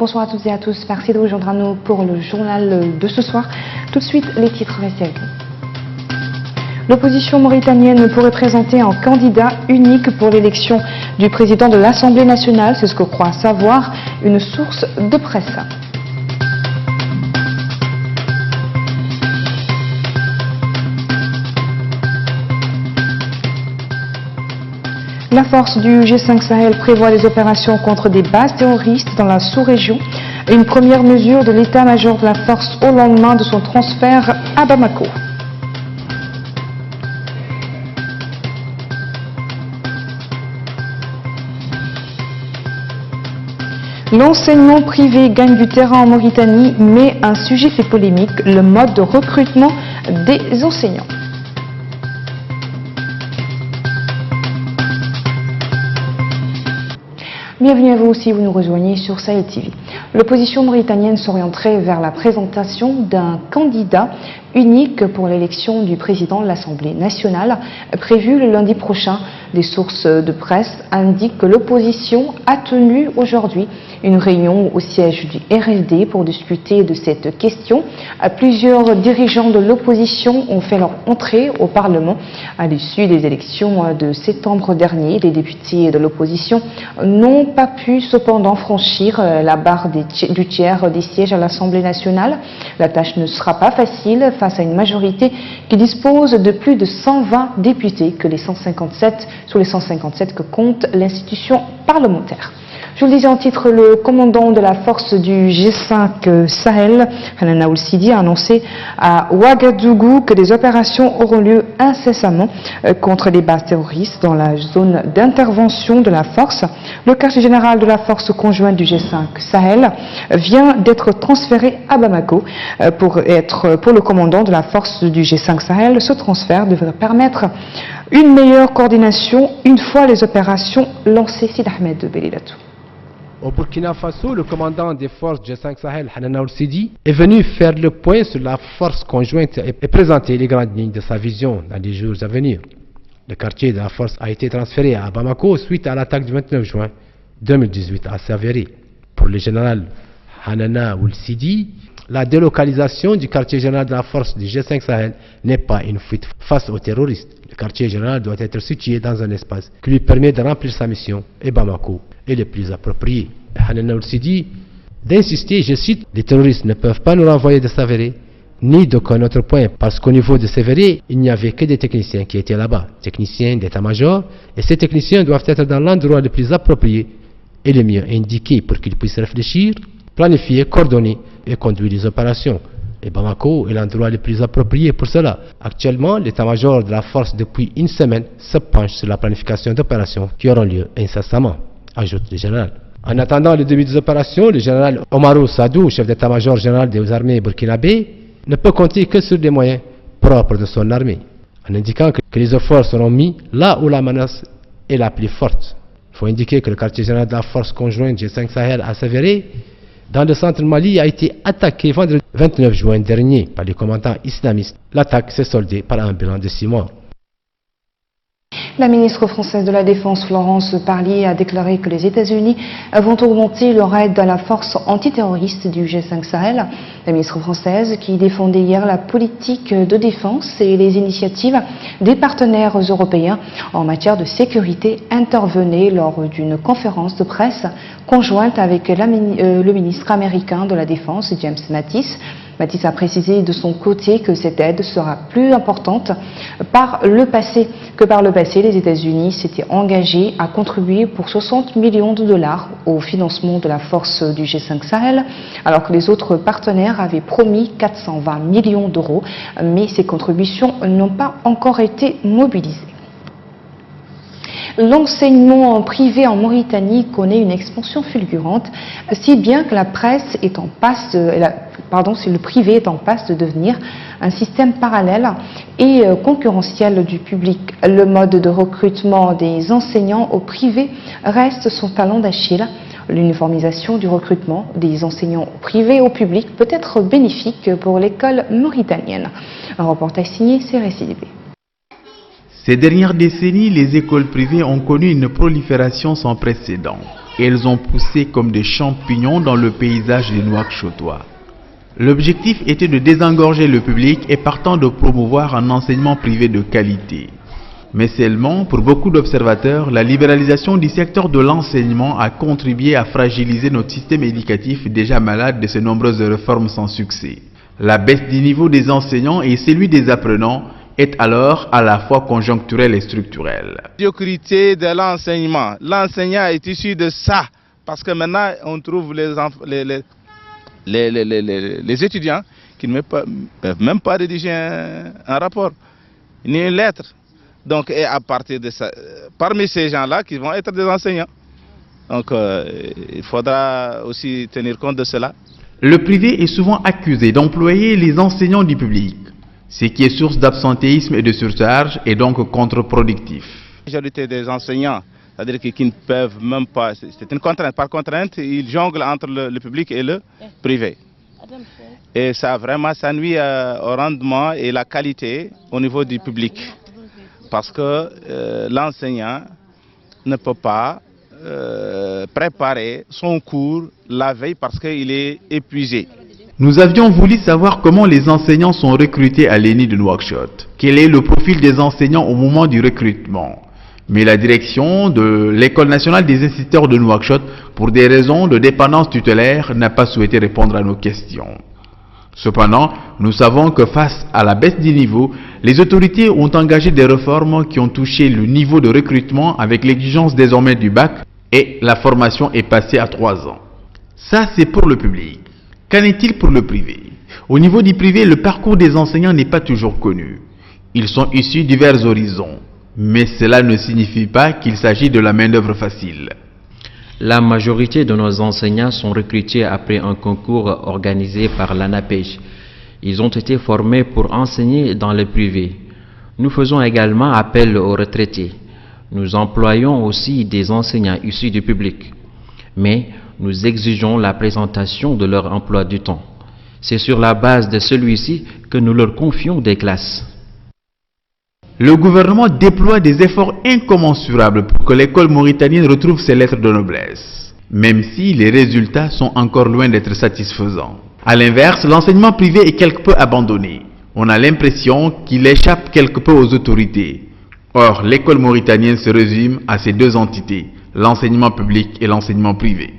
Bonsoir à toutes et à tous, merci de vous joindre à nous pour le journal de ce soir. Tout de suite, les titres récents. L'opposition mauritanienne pourrait présenter un candidat unique pour l'élection du président de l'Assemblée nationale, c'est ce que croit savoir une source de presse. La force du G5 Sahel prévoit des opérations contre des bases terroristes dans la sous-région. Une première mesure de l'état-major de la force au lendemain de son transfert à Bamako. L'enseignement privé gagne du terrain en Mauritanie, mais un sujet fait polémique, le mode de recrutement des enseignants. Bienvenue à vous si vous nous rejoignez sur Sahel TV. L'opposition mauritanienne s'orienterait vers la présentation d'un candidat unique pour l'élection du président de l'Assemblée nationale, prévue le lundi prochain. Des sources de presse indiquent que l'opposition a tenu aujourd'hui une réunion au siège du RSD pour discuter de cette question. Plusieurs dirigeants de l'opposition ont fait leur entrée au Parlement à l'issue des élections de septembre dernier. Les députés de l'opposition n'ont pas pu cependant franchir la barre du tiers des sièges à l'Assemblée nationale. La tâche ne sera pas facile face à une majorité qui dispose de plus de 120 députés que les 157 sur les 157 que compte l'institution parlementaire. Je vous le disais en titre, le commandant de la force du G5 Sahel, Hanana Ould-Sidi, a annoncé à Ouagadougou que des opérations auront lieu incessamment contre les bases terroristes dans la zone d'intervention de la force. Le quartier général de la force conjointe du G5 Sahel vient d'être transféré à Bamako. Pour le commandant de la force du G5 Sahel, ce transfert devrait permettre une meilleure coordination une fois les opérations lancées. Sid Ahmed de Belilatou. Au Burkina Faso, le commandant des forces G5 Sahel, Hanana Ould-Sidi, est venu faire le point sur la force conjointe et présenter les grandes lignes de sa vision dans les jours à venir. Le quartier de la force a été transféré à Bamako suite à l'attaque du 29 juin 2018 à Saveri. Pour le général Hanana Ould-Sidi, la délocalisation du quartier général de la force du G5 Sahel n'est pas une fuite face aux terroristes. Le quartier général doit être situé dans un espace qui lui permet de remplir sa mission et Bamako est le plus approprié. Hanana Ould-Sidi d'insister, je cite, « Les terroristes ne peuvent pas nous renvoyer de Saveri ni d'aucun autre point parce qu'au niveau de Saveri, il n'y avait que des techniciens qui étaient là-bas, techniciens d'état-major, et ces techniciens doivent être dans l'endroit le plus approprié et le mieux indiqué pour qu'ils puissent réfléchir, planifier, coordonner et conduire les opérations. Et Bamako est l'endroit le plus approprié pour cela. Actuellement, l'état-major de la force depuis une semaine se penche sur la planification d'opérations qui auront lieu incessamment, ajoute le général. En attendant le début des opérations, le général Omarou Sadou, chef d'état-major général des armées burkinabé, ne peut compter que sur les moyens propres de son armée, en indiquant que les efforts seront mis là où la menace est la plus forte. Il faut indiquer que le quartier général de la force conjointe G5 Sahel à Saveri, dans le centre Mali, a été attaqué vendredi 29 juin dernier par les commandants islamistes. L'attaque s'est soldée par un bilan de 6 morts. La ministre française de la Défense, Florence Parly, a déclaré que les États-Unis vont augmenter leur aide à la force antiterroriste du G5 Sahel. La ministre française, qui défendait hier la politique de défense et les initiatives des partenaires européens en matière de sécurité, intervenait lors d'une conférence de presse conjointe avec le ministre américain de la Défense, James Mattis. Mattis a précisé de son côté que cette aide sera plus importante que par le passé. Les États-Unis s'étaient engagés à contribuer pour 60 millions de dollars au financement de la force du G5 Sahel, alors que les autres partenaires avaient promis 420 millions d'euros, mais ces contributions n'ont pas encore été mobilisées. L'enseignement privé en Mauritanie connaît une expansion fulgurante, si bien que le privé est en passe de devenir un système parallèle et concurrentiel du public. Le mode de recrutement des enseignants au privé reste son talon d'Achille. L'uniformisation du recrutement des enseignants privés au public peut être bénéfique pour l'école mauritanienne. Un reportage signé CRSIDB. Ces dernières décennies, les écoles privées ont connu une prolifération sans précédent. elles ont poussé comme des champignons dans le paysage des Nouakchotois. L'objectif était de désengorger le public et partant de promouvoir un enseignement privé de qualité. Mais seulement, pour beaucoup d'observateurs, la libéralisation du secteur de l'enseignement a contribué à fragiliser notre système éducatif déjà malade de ces nombreuses réformes sans succès. La baisse du niveau des enseignants et celui des apprenants est alors à la fois conjoncturelle et structurelle. La médiocrité de l'enseignement. L'enseignant est issu de ça, parce que maintenant on trouve les étudiants qui ne peuvent même pas rédiger un rapport, ni une lettre. Donc, et à partir de ça, parmi ces gens-là qui vont être des enseignants. Donc, il faudra aussi tenir compte de cela. Le privé est souvent accusé d'employer les enseignants du public, ce qui est source d'absentéisme et de surcharge et donc contre-productif. La majorité des enseignants, c'est-à-dire qui ne peuvent même pas, c'est une contrainte. Par contrainte, ils jonglent entre le public et le privé. Et ça vraiment, ça nuit au rendement et la qualité au niveau du public. Parce que l'enseignant ne peut pas préparer son cours la veille parce qu'il est épuisé. Nous avions voulu savoir comment les enseignants sont recrutés à l'ENI de Nouakchott. Quel est le profil des enseignants au moment du recrutement? Mais la direction de l'École nationale des instituteurs de Nouakchott, pour des raisons de dépendance tutélaire, n'a pas souhaité répondre à nos questions. Cependant, nous savons que face à la baisse du niveau, les autorités ont engagé des réformes qui ont touché le niveau de recrutement avec l'exigence désormais du bac et la formation est passée à 3 ans. Ça, c'est pour le public. Qu'en est-il pour le privé? Au niveau du privé, le parcours des enseignants n'est pas toujours connu. Ils sont issus de divers horizons, mais cela ne signifie pas qu'il s'agit de la main-d'œuvre facile. La majorité de nos enseignants sont recrutés après un concours organisé par l'ANAPEJ. Ils ont été formés pour enseigner dans le privé. Nous faisons également appel aux retraités. Nous employons aussi des enseignants issus du public. Mais nous exigeons la présentation de leur emploi du temps. C'est sur la base de celui-ci que nous leur confions des classes. Le gouvernement déploie des efforts incommensurables pour que l'école mauritanienne retrouve ses lettres de noblesse, même si les résultats sont encore loin d'être satisfaisants. A l'inverse, l'enseignement privé est quelque peu abandonné. On a l'impression qu'il échappe quelque peu aux autorités. Or, l'école mauritanienne se résume à ces deux entités, l'enseignement public et l'enseignement privé.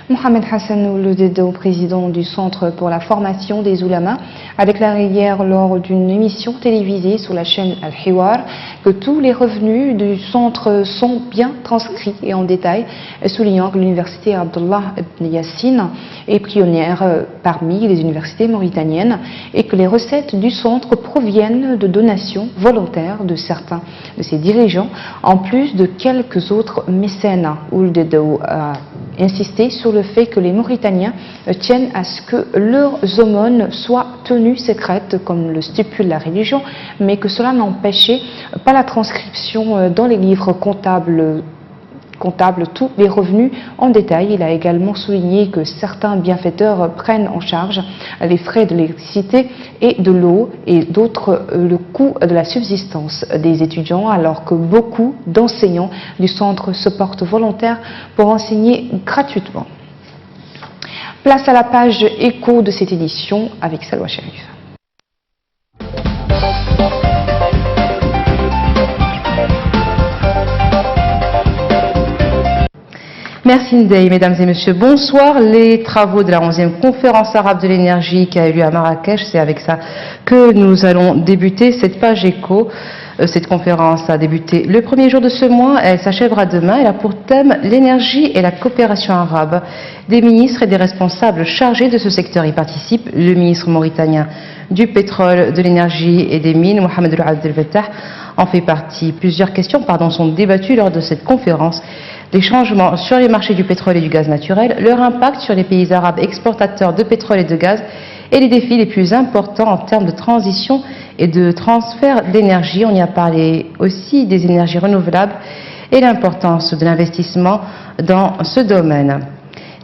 Mohamed Hassan Ouloudedo, président du Centre pour la formation des Oulamas, a déclaré hier lors d'une émission télévisée sur la chaîne Al-Hiwar que tous les revenus du centre sont bien transcrits et en détail, soulignant que l'université Abdullah ibn Yassine est pionnière parmi les universités mauritaniennes et que les recettes du centre proviennent de donations volontaires de certains de ses dirigeants, en plus de quelques autres mécènes. Ouloudedo a insisté sur le fait que les Mauritaniens tiennent à ce que leurs aumônes soient tenues secrètes comme le stipule la religion, mais que cela n'empêchait pas la transcription dans les livres comptables tous les revenus en détail. Il a également souligné que certains bienfaiteurs prennent en charge les frais de l'électricité et de l'eau et d'autres le coût de la subsistance des étudiants, alors que beaucoup d'enseignants du centre se portent volontaires pour enseigner gratuitement. Place à la page écho de cette édition avec Salwa Sherif. Merci Ndeye, mesdames et messieurs, bonsoir. Les travaux de la 11e conférence arabe de l'énergie qui a eu lieu à Marrakech, c'est avec ça que nous allons débuter cette page écho. Cette conférence a débuté le premier jour de ce mois, elle s'achèvera demain. Elle a pour thème l'énergie et la coopération arabe. Des ministres et des responsables chargés de ce secteur y participent. Le ministre mauritanien du pétrole, de l'énergie et des mines, Mohamed Abdel Fattah, en fait partie. Plusieurs questions sont débattues lors de cette conférence. Les changements sur les marchés du pétrole et du gaz naturel, leur impact sur les pays arabes exportateurs de pétrole et de gaz et les défis les plus importants en termes de transition et de transfert d'énergie. On y a parlé aussi des énergies renouvelables et l'importance de l'investissement dans ce domaine.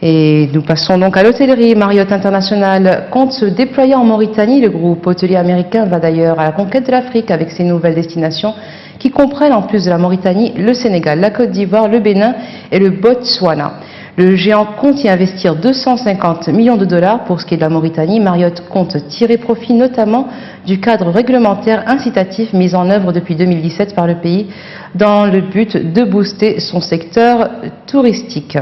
Et nous passons donc à l'hôtellerie. Marriott International compte se déployer en Mauritanie. Le groupe hôtelier américain va d'ailleurs à la conquête de l'Afrique avec ses nouvelles destinations qui comprennent en plus de la Mauritanie, le Sénégal, la Côte d'Ivoire, le Bénin et le Botswana. Le géant compte y investir 250 millions de dollars pour ce qui est de la Mauritanie. Marriott compte tirer profit notamment du cadre réglementaire incitatif mis en œuvre depuis 2017 par le pays dans le but de booster son secteur touristique.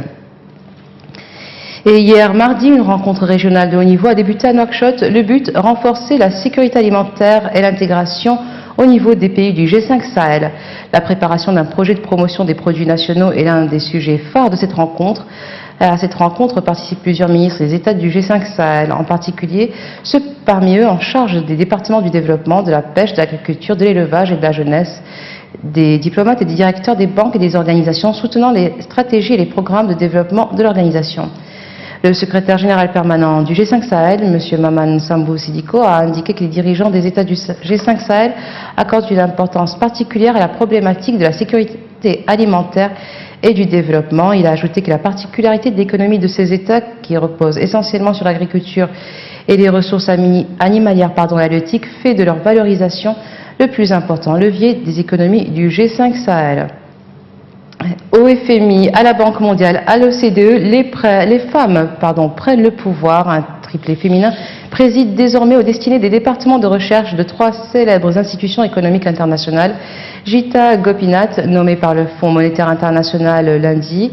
Et hier mardi, une rencontre régionale de haut niveau a débuté à Nouakchott. Le but, renforcer la sécurité alimentaire et l'intégration au niveau des pays du G5 Sahel. La préparation d'un projet de promotion des produits nationaux est l'un des sujets phares de cette rencontre. À cette rencontre participent plusieurs ministres des États du G5 Sahel, en particulier ceux parmi eux en charge des départements du développement, de la pêche, de l'agriculture, de l'élevage et de la jeunesse, des diplomates et des directeurs des banques et des organisations soutenant les stratégies et les programmes de développement de l'organisation. Le secrétaire général permanent du G5 Sahel, M. Maman Sambou Sidiko, a indiqué que les dirigeants des États du G5 Sahel accordent une importance particulière à la problématique de la sécurité alimentaire et du développement. Il a ajouté que la particularité de l'économie de ces États, qui repose essentiellement sur l'agriculture et les ressources animalières et halieutiques, fait de leur valorisation le plus important levier des économies du G5 Sahel. Au FMI, à la Banque mondiale, à l'OCDE, les femmes prennent le pouvoir. Un triplé féminin préside désormais aux destinées des départements de recherche de 3 célèbres institutions économiques internationales. Gita Gopinath, nommée par le Fonds monétaire international lundi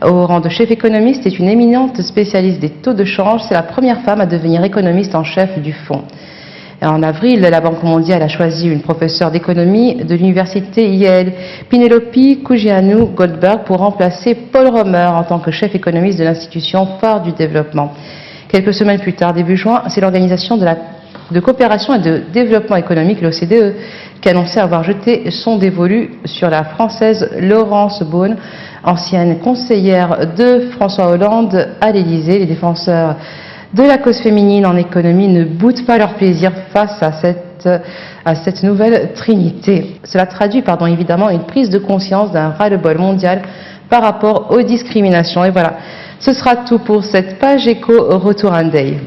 au rang de chef économiste, est une éminente spécialiste des taux de change. C'est la première femme à devenir économiste en chef du fonds. En avril, la Banque mondiale a choisi une professeure d'économie de l'université Yale, Penelope Kujianu-Goldberg, pour remplacer Paul Romer en tant que chef économiste de l'institution phare du développement. Quelques semaines plus tard, début juin, c'est l'Organisation de coopération et de développement économique, l'OCDE, qui annonçait avoir jeté son dévolu sur la Française Laurence Boone, ancienne conseillère de François Hollande à l'Élysée. Les défenseurs de la cause féminine en économie ne boudent pas leur plaisir face à cette nouvelle trinité. Cela traduit évidemment une prise de conscience d'un ras-le-bol mondial par rapport aux discriminations. Et voilà, ce sera tout pour cette page éco. Retour à Ndeye.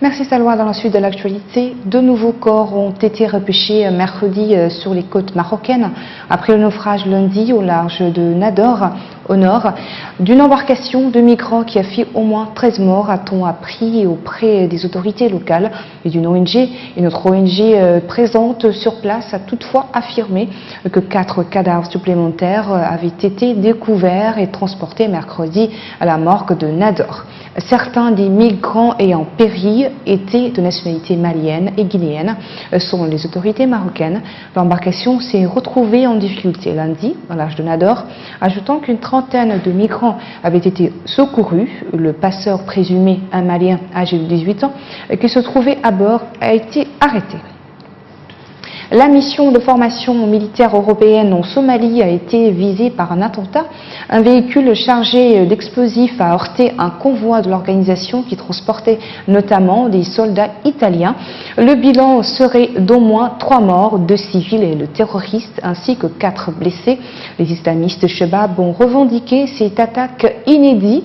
Merci Salwa. Dans la suite de l'actualité, 2 nouveaux corps ont été repêchés mercredi sur les côtes marocaines après le naufrage lundi au large de Nador, au nord, d'une embarcation de migrants qui a fait au moins 13 morts, a-t-on appris auprès des autorités locales et d'une ONG. Une autre ONG présente sur place a toutefois affirmé que 4 cadavres supplémentaires avaient été découverts et transportés mercredi à la morgue de Nador. Certains des migrants ayant péri étaient de nationalité malienne et guinéenne, selon les autorités marocaines. L'embarcation s'est retrouvée en difficulté lundi, dans l'âge de Nador, ajoutant qu'une trentaine de migrants avaient été secourus. Le passeur présumé, un Malien âgé de 18 ans, qui se trouvait à bord, a été arrêté. La mission de formation militaire européenne en Somalie a été visée par un attentat. Un véhicule chargé d'explosifs a heurté un convoi de l'organisation qui transportait notamment des soldats italiens. Le bilan serait d'au moins 3 morts, 2 civils et le terroriste, ainsi que 4 blessés. Les islamistes Chebab ont revendiqué cette attaque inédite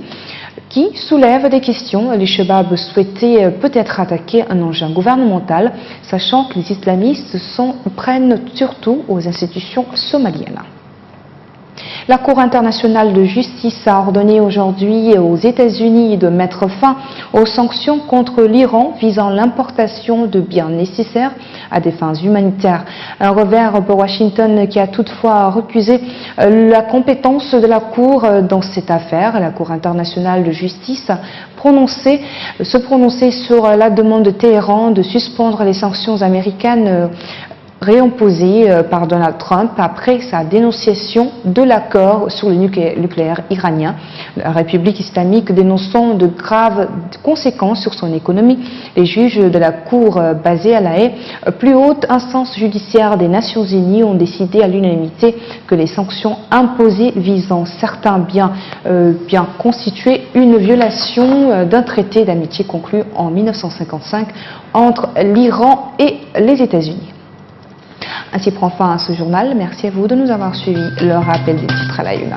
qui soulève des questions. Les Chebab souhaitaient peut-être attaquer un engin gouvernemental, sachant que les islamistes prennent surtout aux institutions somaliennes. La Cour internationale de justice a ordonné aujourd'hui aux États-Unis de mettre fin aux sanctions contre l'Iran visant l'importation de biens nécessaires à des fins humanitaires. Un revers pour Washington qui a toutefois recusé la compétence de la Cour dans cette affaire. La Cour internationale de justice se prononcer sur la demande de Téhéran de suspendre les sanctions américaines réimposé par Donald Trump après sa dénonciation de l'accord sur le nucléaire iranien. La République islamique dénonçant de graves conséquences sur son économie, les juges de la Cour basée à La Haye, plus haute instance judiciaire des Nations Unies, ont décidé à l'unanimité que les sanctions imposées visant certains biens constituaient une violation d'un traité d'amitié conclu en 1955 entre l'Iran et les États-Unis. Ainsi prend fin ce journal. Merci à vous de nous avoir suivis. Le rappel des titres à la une.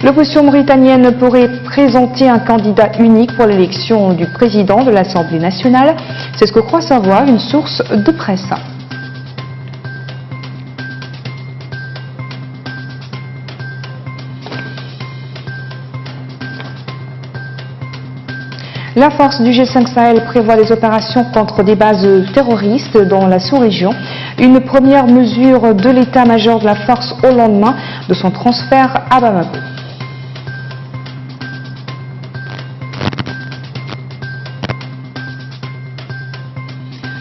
L'opposition mauritanienne pourrait présenter un candidat unique pour l'élection du président de l'Assemblée nationale. C'est ce que croit savoir une source de presse. La force du G5 Sahel prévoit des opérations contre des bases terroristes dans la sous-région. Une première mesure de l'état-major de la force au lendemain de son transfert à Bamako.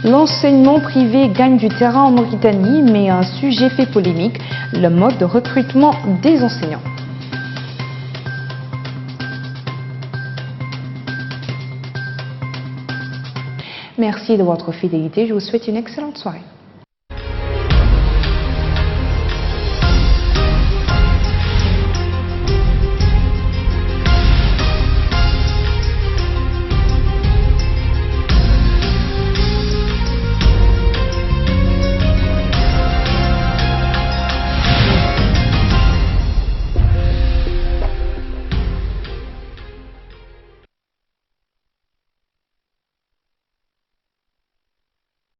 L'enseignement privé gagne du terrain en Mauritanie, mais un sujet fait polémique, le mode de recrutement des enseignants. Merci de votre fidélité, je vous souhaite une excellente soirée.